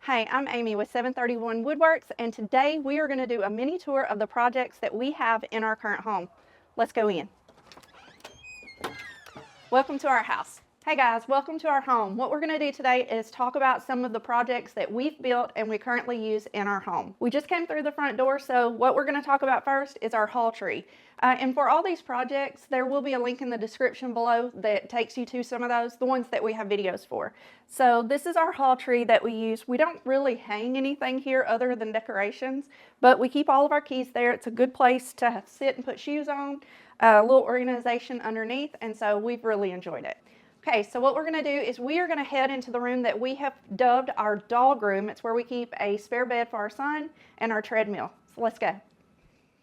Hey, I'm Amy with 731 Woodworks, and today we are going to do a mini tour of the projects that we have in our current home. Let's go in. Welcome to our house. Hey guys, welcome to our home. What we're going to do today is talk about some of the projects that we've built and we currently use in our home. We just came through the front door, so what we're going to talk about first is our haul tree. And for all these projects, there will be a link in the description below that takes you to some of those, the ones that we have videos for. So this is our haul tree that we use. We don't really hang anything here other than decorations, but we keep all of our keys there. It's a good place to sit and put shoes on, a little organization underneath, and so we've really enjoyed it. Okay, so what we're going to do is we are going to head into the room that we have dubbed our dog room. It's where we keep a spare bed for our son and our treadmill. So let's go.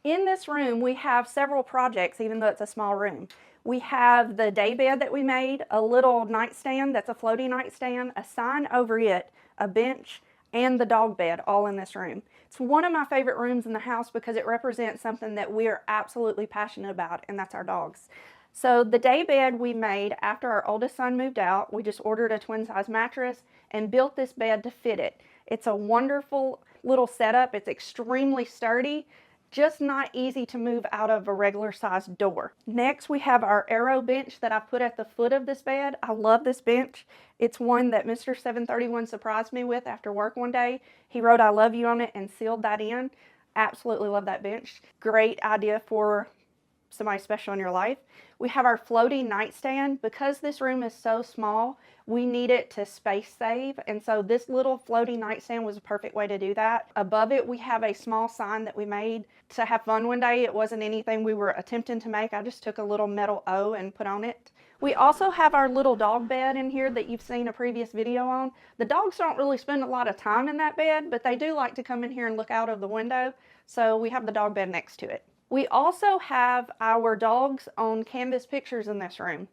In this room, we have several projects, even though it's a small room. We have the day bed that we made, a little nightstand that's a floating nightstand, a sign over it, a bench, and the dog bed all in this room. It's one of my favorite rooms in the house because it represents something that we are absolutely passionate about, and that's our dogs. So the day bed we made after our oldest son moved out. We just ordered a twin size mattress and built this bed to fit it. It's a wonderful little setup. It's extremely sturdy, just not easy to move out of a regular size door. Next, we have our arrow bench that I put at the foot of this bed. I love this bench. It's one that Mr. 731 surprised me with after work one day. He wrote "I love you" on it and sealed that in. Absolutely love that bench. Great idea for somebody special in your life. We have our floating nightstand. Because this room is so small, we need it to space save, and so this little floating nightstand was a perfect way to do that. Above it, we have a small sign that we made to have fun one day. It wasn't anything we were attempting to make. I just took a little metal O and put on it. We also have our little dog bed in here that you've seen a previous video on. The dogs don't really spend a lot of time in that bed, but they do like to come in here and look out of the window, so we have the dog bed next to it. We also have our dogs on canvas pictures in this room.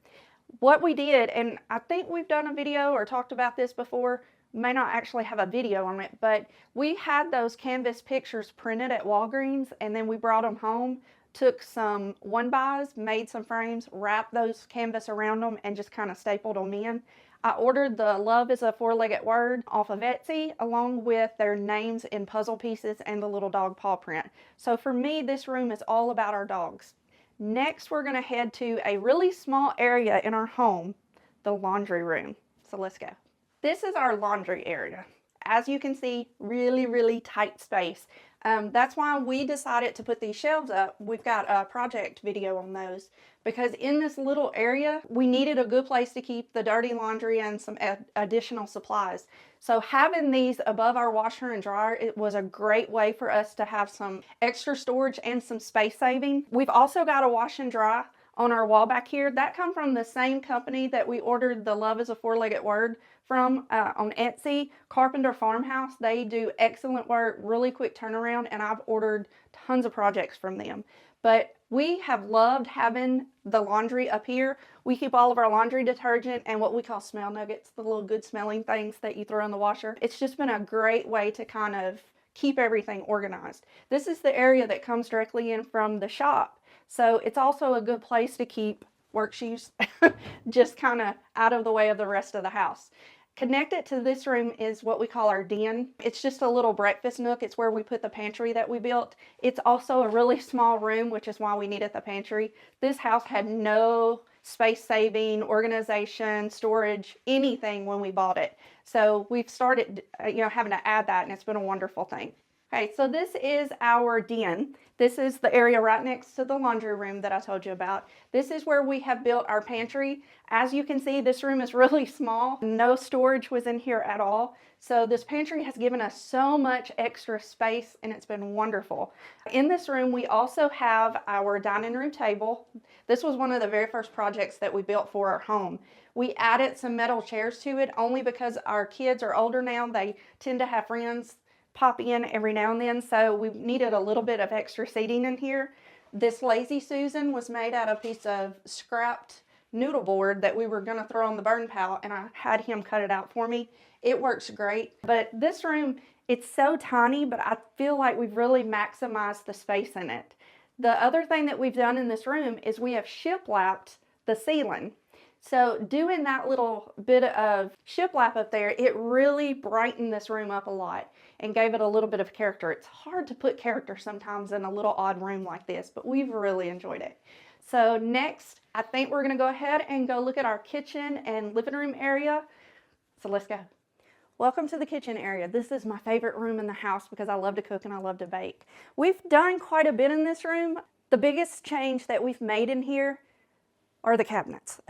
What we did, and I think we've done a video or talked about this before, may not actually have a video on it, but we had those canvas pictures printed at Walgreens, and then we brought them home, took some 1-bys, made some frames, wrapped those canvas around them, and just kind of stapled them in. I ordered the "Love is a Four-Legged Word" off of Etsy, along with their names in puzzle pieces and the little dog paw print. So for me, this room is all about our dogs. Next, we're going to head to a really small area in our home, the laundry room. So let's go. This is our laundry area. As you can see, really tight space. That's why we decided to put these shelves up. We've got a project video on those because in this little area, we needed a good place to keep the dirty laundry and some additional supplies. So having these above our washer and dryer, it was a great way for us to have some extra storage and some space saving. We've also got a wash and dry on our wall back here. That come from the same company that we ordered the "Love is a Four-Legged Word" from on Etsy, Carpenter Farmhouse. They do excellent work, really quick turnaround, and I've ordered tons of projects from them. But we have loved having the laundry up here. We keep all of our laundry detergent and what we call smell nuggets, the little good smelling things that you throw in the washer. It's just been a great way to kind of keep everything organized. This is the area that comes directly in from the shop. So it's also a good place to keep work shoes just kind of out of the way of the rest of the house. Connected to this room is what we call our den. It's just a little breakfast nook. It's where we put the pantry that we built. It's also a really small room, which is why we needed the pantry. This house had no space saving, organization, storage, anything when we bought it. So we've started having to add that, and it's been a wonderful thing. Okay, so this is our den. This is the area right next to the laundry room that I told you about. This is where we have built our pantry. As you can see, this room is really small. No storage was in here at all. So this pantry has given us so much extra space, and it's been wonderful. In this room, we also have our dining room table. This was one of the very first projects that we built for our home. We added some metal chairs to it only because our kids are older now. They tend to have friends pop in every now and then, so we needed a little bit of extra seating in here. This Lazy Susan was made out of a piece of scrapped noodle board that we were going to throw on the burn pile, and I had him cut it out for me. It works great. But this room, it's so tiny, but I feel like we've really maximized the space in it. The other thing that we've done in this room is we have shiplapped the ceiling. So doing that little bit of shiplap up there, it really brightened this room up a lot and gave it a little bit of character. It's hard to put character sometimes in a little odd room like this, but we've really enjoyed it. So next, I think we're gonna go ahead and go look at our kitchen and living room area. So let's go. Welcome to the kitchen area. This is my favorite room in the house because I love to cook and I love to bake. We've done quite a bit in this room. The biggest change that we've made in here are the cabinets.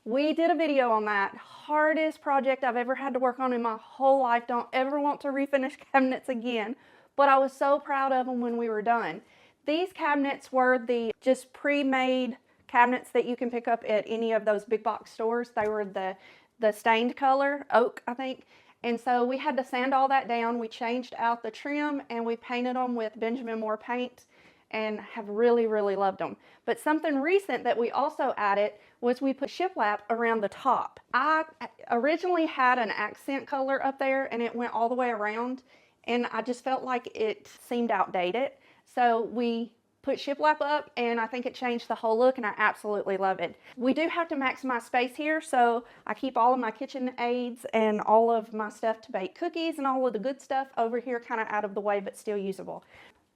We did a video on that. Hardest project I've ever had to work on in my whole life. Don't ever want to refinish cabinets again, but I was so proud of them when we were done. These cabinets were the just pre-made cabinets that you can pick up at any of those big box stores. They were the stained color, oak, I think. And so we had to sand all that down. We changed out the trim and we painted them with Benjamin Moore paint and have really, really loved them. But something recent that we also added was we put shiplap around the top. I originally had an accent color up there and it went all the way around and I just felt like it seemed outdated. So we put shiplap up and I think it changed the whole look and I absolutely love it. We do have to maximize space here, so I keep all of my kitchen aids and all of my stuff to bake cookies and all of the good stuff over here kind of out of the way but still usable.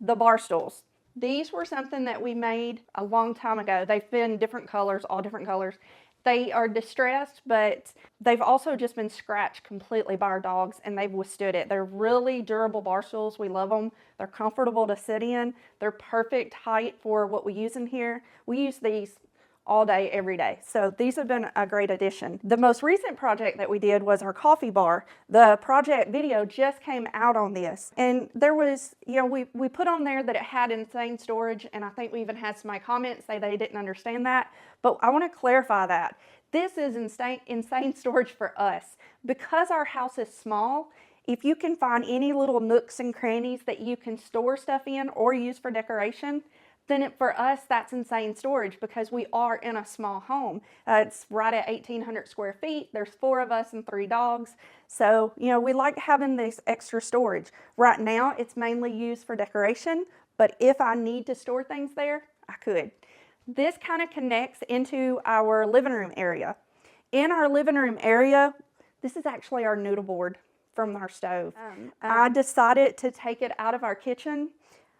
The bar stools. These were something that we made a long time ago. They've been different colors, all different colors. They are distressed, but they've also just been scratched completely by our dogs and they've withstood it. They're really durable bar stools. We love them. They're comfortable to sit in. They're perfect height for what we use in here. We use these all day, every day. So these have been a great addition. The most recent project that we did was our coffee bar. The project video just came out on this. And there was, you know, we put on there that it had insane storage, and I think we even had some comments say they didn't understand that. But I want to clarify that. This is insane storage for us. Because our house is small, if you can find any little nooks and crannies that you can store stuff in or use for decoration, then for us, that's insane storage because we are in a small home. It's right at 1,800 square feet. There's 4 of us and 3 dogs. So, you know, we like having this extra storage. Right now, it's mainly used for decoration, but if I need to store things there, I could. This kind of connects into our living room area. In our living room area, this is actually our noodle board from our stove. I decided to take it out of our kitchen.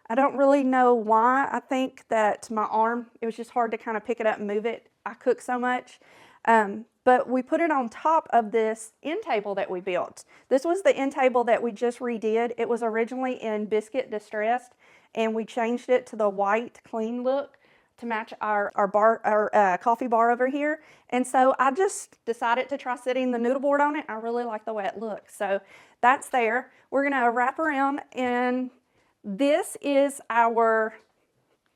I don't really know why. I think that my arm, it was just hard to kind of pick it up and move it. I cook so much. But we put it on top of this end table that we built. This was the end table that we just redid. It was originally in biscuit distressed and we changed it to the white clean look to match our coffee bar over here. And so I just decided to try sitting the noodle board on it. I really like the way it looks. So that's there. We're gonna wrap around and this is our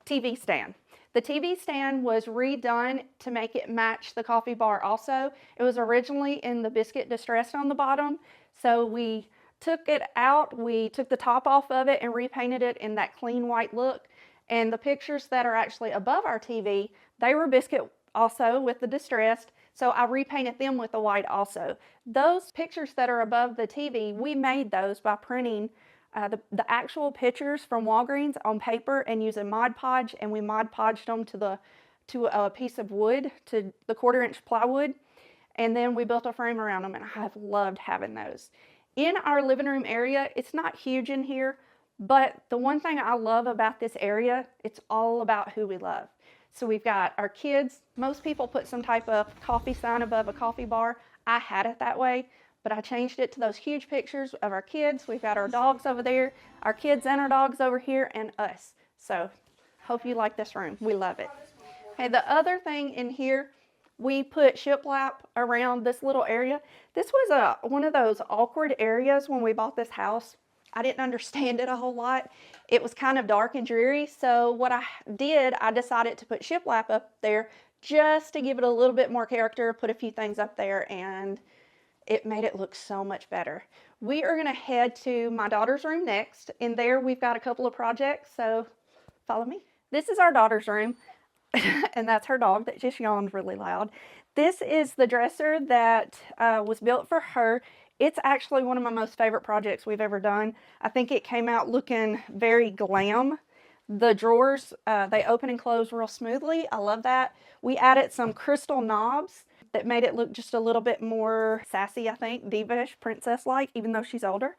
TV stand. The TV stand was redone to make it match the coffee bar also. It was originally in the biscuit distressed on the bottom. So we took it out, we took the top off of it and repainted it in that clean white look. And the pictures that are actually above our TV, they were biscuit also with the distressed. So I repainted them with the white also. Those pictures that are above the TV, we made those by printing the actual pictures from Walgreens on paper and using Mod Podge, and we Mod Podged them to a piece of wood, to the 1/4-inch plywood, and then we built a frame around them, and I have loved having those. In our living room area, it's not huge in here, but the one thing I love about this area, it's all about who we love. So we've got our kids. Most people put some type of coffee sign above a coffee bar. I had it that way, but I changed it to those huge pictures of our kids. We've got our dogs over there, our kids and our dogs over here, and us. So hope you like this room. We love it. Okay, the other thing in here, we put shiplap around this little area. This was one of those awkward areas when we bought this house. I didn't understand it a whole lot. It was kind of dark and dreary. So what I did, I decided to put shiplap up there just to give it a little bit more character, put a few things up there, and it made it look so much better. We are gonna head to my daughter's room next. In there, we've got a couple of projects, so follow me. This is our daughter's room, and that's her dog that just yawned really loud. This is the dresser that was built for her. It's actually one of my most favorite projects we've ever done. I think it came out looking very glam. The drawers, they open and close real smoothly. I love that. We added some crystal knobs. that made it look just a little bit more sassy, I think, diva-ish, princess-like, even though she's older.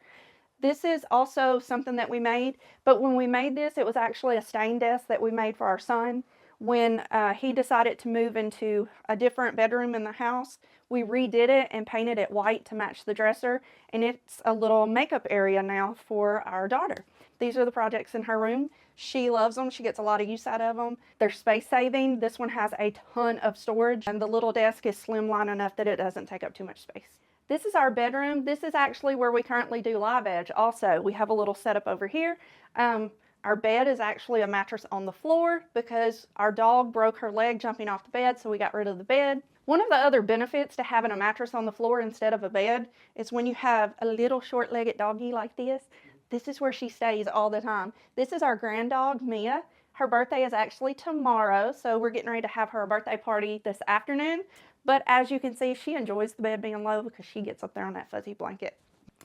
This is also something that we made, but when we made this, it was actually a stain desk that we made for our son. When he decided to move into a different bedroom in the house, we redid it and painted it white to match the dresser, and it's a little makeup area now for our daughter. These are the projects in her room. She loves them. She gets a lot of use out of them. They're space saving. This one has a ton of storage, and the little desk is slimline enough that it doesn't take up too much space. This is our bedroom. This is actually where we currently do live edge also. We have a little setup over here. Our bed is actually a mattress on the floor because our dog broke her leg jumping off the bed, so we got rid of the bed. One of the other benefits to having a mattress on the floor instead of a bed is when you have a little short-legged doggy like this is where she stays all the time. This is our grand dog, Mia. Her birthday is actually tomorrow, so we're getting ready to have her a birthday party this afternoon. But as you can see, she enjoys the bed being low because she gets up there on that fuzzy blanket.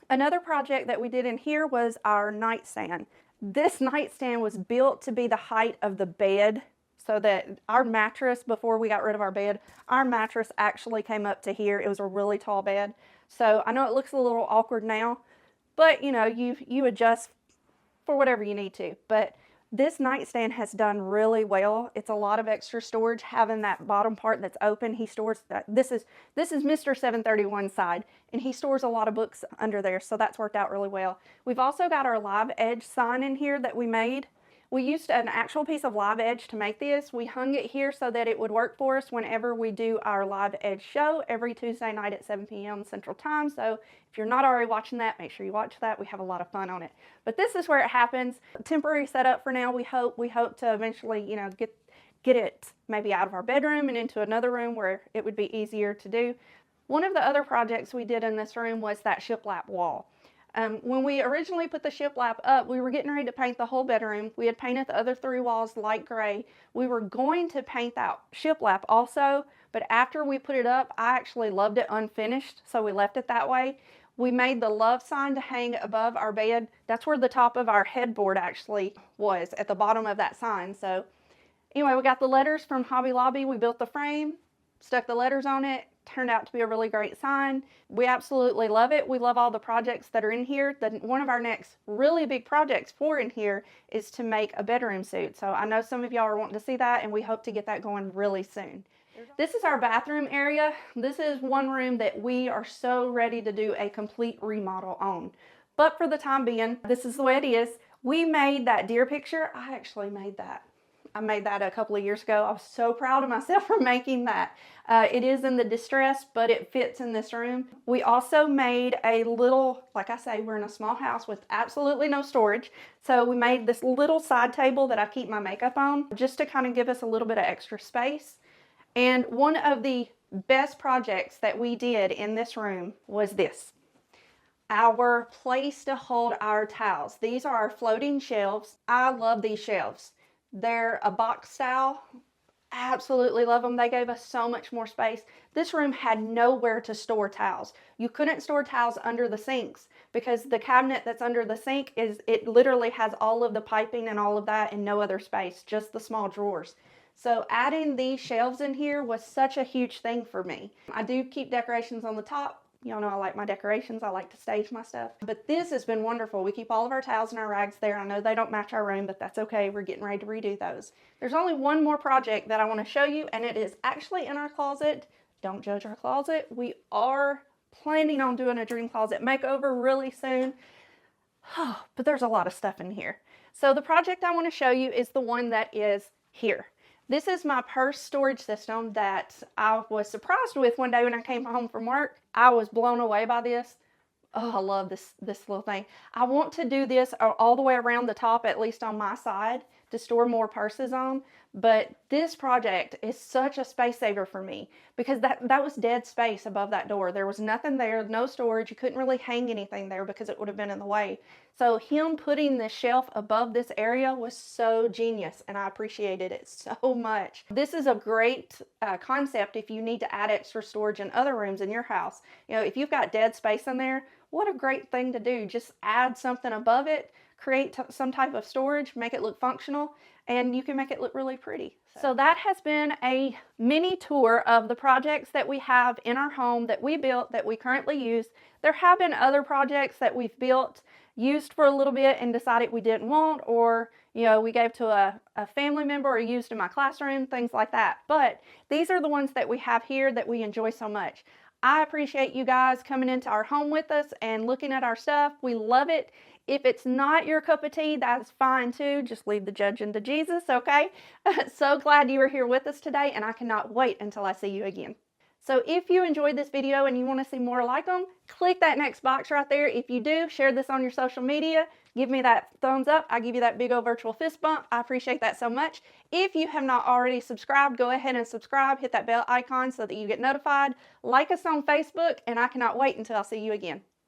Another project that we did in here was our nightstand. This nightstand was built to be the height of the bed, so that our mattress, before we got rid of our bed, our mattress actually came up to here. It was a really tall bed. So I know it looks a little awkward now, but you know, you adjust for whatever you need to. But this nightstand has done really well. It's a lot of extra storage having that bottom part that's open. He stores that. This is Mr. 731 side, and he stores a lot of books under there, so that's worked out really well. We've also got our live edge sign in here that we made. We used an actual piece of live edge to make this. We hung it here so that it would work for us whenever we do our live edge show every Tuesday night at 7 p.m. Central Time. So if you're not already watching that, make sure you watch that. We have a lot of fun on it. But this is where it happens. Temporary setup for now. We hope to eventually, you know, get it maybe out of our bedroom and into another room where it would be easier to do. One of the other projects we did in this room was that shiplap wall. When we originally put the shiplap up, we were getting ready to paint the whole bedroom. We had painted the other 3 walls light gray. We were going to paint that shiplap also, but after we put it up, I actually loved it unfinished, so we left it that way. We made the love sign to hang above our bed. That's where the top of our headboard actually was, at the bottom of that sign. So anyway, we got the letters from Hobby Lobby. We built the frame, stuck the letters on it. Turned out to be a really great sign. We absolutely love it. We love all the projects that are in here. One of our next really big projects for in here is to make a bedroom suite. So I know some of y'all are wanting to see that, and we hope to get that going really soon. This is our bathroom area. This is one room that we are so ready to do a complete remodel on. But for the time being, this is the way it is. We made that deer picture. I actually made that. I made that a couple of years ago. I was so proud of myself for making that. It is in the distress, but it fits in this room. We also made a little, like I say, we're in a small house with absolutely no storage. So we made this little side table that I keep my makeup on, just to kind of give us a little bit of extra space. And one of the best projects that we did in this room was this. Our place to hold our towels. These are our floating shelves. I love these shelves. They're a box style. Absolutely love them. They gave us so much more space. This room had nowhere to store towels. You couldn't store towels under the sinks because the cabinet that's under the sink it literally has all of the piping and all of that and no other space, just the small drawers. So adding these shelves in here was such a huge thing for me. I do keep decorations on the top. Y'all know I like my decorations. I like to stage my stuff. But this has been wonderful. We keep all of our towels and our rags there. I know they don't match our room, but that's okay. We're getting ready to redo those. There's only one more project that I want to show you, and it is actually in our closet. Don't judge our closet. We are planning on doing a dream closet makeover really soon. But there's a lot of stuff in here. So the project I want to show you is the one that is here. This is my purse storage system that I was surprised with one day when I came home from work. I was blown away by this. Oh, I love this little thing. I want to do this all the way around the top, at least on my side, to store more purses on. But this project is such a space saver for me because that was dead space above that door. There was nothing there, no storage. You couldn't really hang anything there because it would have been in the way. So him putting this shelf above this area was so genius, and I appreciated it so much. This is a great concept if you need to add extra storage in other rooms in your house. You know, if you've got dead space in there, what a great thing to do. Just add something above it. create some type of storage, make it look functional, and you can make it look really pretty. So that has been a mini tour of the projects that we have in our home that we built, that we currently use. There have been other projects that we've built, used for a little bit and decided we didn't want, or we gave to a family member or used in my classroom, things like that. But these are the ones that we have here that we enjoy so much. I appreciate you guys coming into our home with us and looking at our stuff. We love it. If it's not your cup of tea, that's fine too. Just leave the judging to Jesus, okay? So glad you were here with us today, and I cannot wait until I see you again. So if you enjoyed this video and you want to see more like them, click that next box right there. If you do, share this on your social media. Give me that thumbs up. I give you that big old virtual fist bump. I appreciate that so much. If you have not already subscribed, go ahead and subscribe. Hit that bell icon so that you get notified. Like us on Facebook, and I cannot wait until I see you again.